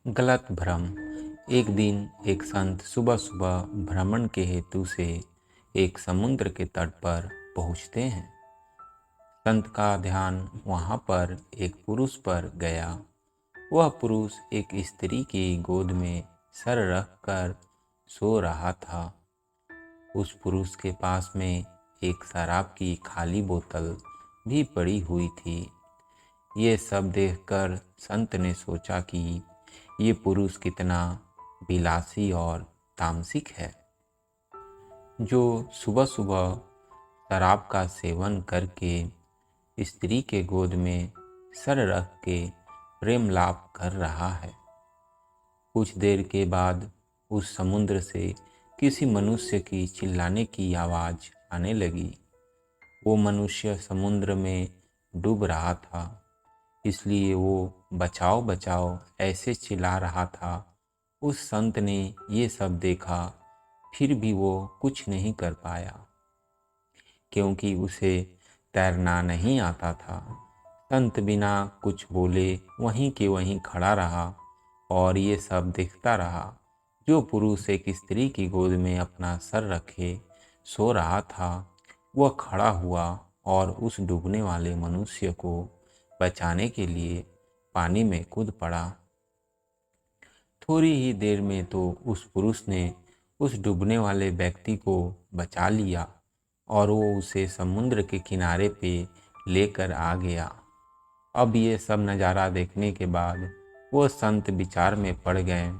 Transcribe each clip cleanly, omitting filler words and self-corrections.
गलत भ्रम। एक दिन एक संत सुबह सुबह भ्रमण के हेतु से एक समुद्र के तट पर पहुँचते हैं। संत का ध्यान वहाँ पर एक पुरुष पर गया। वह पुरुष एक स्त्री की गोद में सर रख कर सो रहा था। उस पुरुष के पास में एक शराब की खाली बोतल भी पड़ी हुई थी। ये सब देखकर संत ने सोचा कि ये पुरुष कितना विलासी और तामसिक है, जो सुबह सुबह शराब का सेवन करके स्त्री के गोद में सर रख के प्रेम लाप कर रहा है। कुछ देर के बाद उस समुद्र से किसी मनुष्य की चिल्लाने की आवाज़ आने लगी। वो मनुष्य समुद्र में डूब रहा था, इसलिए वो बचाओ बचाओ ऐसे चिल्ला रहा था। उस संत ने ये सब देखा, फिर भी वो कुछ नहीं कर पाया, क्योंकि उसे तैरना नहीं आता था। संत बिना कुछ बोले वहीं के वहीं खड़ा रहा और ये सब देखता रहा। जो पुरुष एक स्त्री की गोद में अपना सर रखे सो रहा था, वह खड़ा हुआ और उस डूबने वाले मनुष्य को बचाने के लिए पानी में कूद पड़ा। थोड़ी ही देर में तो उस पुरुष ने उस डूबने वाले व्यक्ति को बचा लिया और वो उसे समुद्र के किनारे पे लेकर आ गया। अब ये सब नज़ारा देखने के बाद वो संत विचार में पड़ गए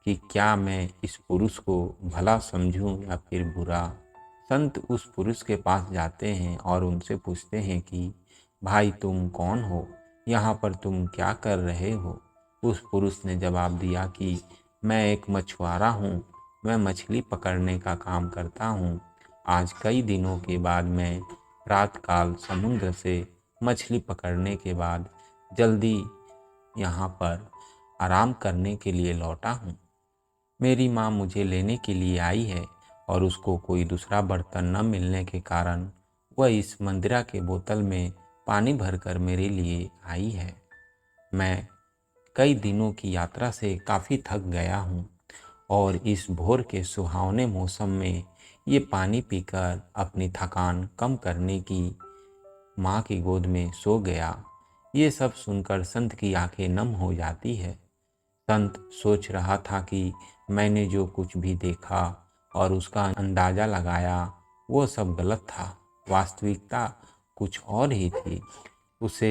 कि क्या मैं इस पुरुष को भला समझूं या फिर बुरा। संत उस पुरुष के पास जाते हैं और उनसे पूछते हैं कि भाई तुम कौन हो, यहाँ पर तुम क्या कर रहे हो। उस पुरुष ने जवाब दिया कि मैं एक मछुआरा हूँ, मैं मछली पकड़ने का काम करता हूँ। आज कई दिनों के बाद मैं रात काल समुद्र से मछली पकड़ने के बाद जल्दी यहाँ पर आराम करने के लिए लौटा हूँ। मेरी माँ मुझे लेने के लिए आई है और उसको कोई दूसरा बर्तन न मिलने के कारण वह इस मंदिरा के बोतल में पानी भरकर मेरे लिए आई है। मैं कई दिनों की यात्रा से काफ़ी थक गया हूँ और इस भोर के सुहावने मौसम में ये पानी पीकर अपनी थकान कम करने की माँ की गोद में सो गया। ये सब सुनकर संत की आंखें नम हो जाती है। संत सोच रहा था कि मैंने जो कुछ भी देखा और उसका अंदाज़ा लगाया वो सब गलत था। वास्तविकता कुछ और ही थी। उसे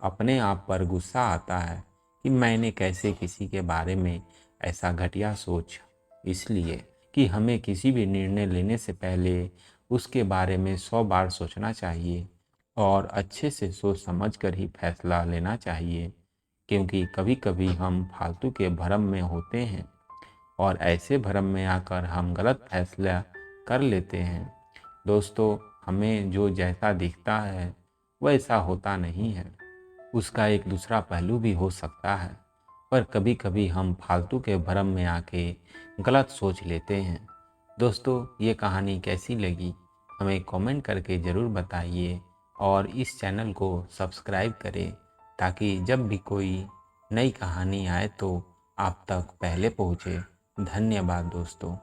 अपने आप पर गुस्सा आता है कि मैंने कैसे किसी के बारे में ऐसा घटिया सोच। इसलिए कि हमें किसी भी निर्णय लेने से पहले उसके बारे में 100 बार सोचना चाहिए और अच्छे से सोच समझ कर ही फैसला लेना चाहिए, क्योंकि कभी कभी हम फालतू के भ्रम में होते हैं और ऐसे भ्रम में आकर हम गलत फैसला कर लेते हैं। दोस्तों, हमें जो जैसा दिखता है वैसा होता नहीं है, उसका एक दूसरा पहलू भी हो सकता है। पर कभी कभी हम फालतू के भ्रम में आके गलत सोच लेते हैं। दोस्तों, ये कहानी कैसी लगी हमें कमेंट करके ज़रूर बताइए और इस चैनल को सब्सक्राइब करें, ताकि जब भी कोई नई कहानी आए तो आप तक पहले पहुँचे। धन्यवाद दोस्तों।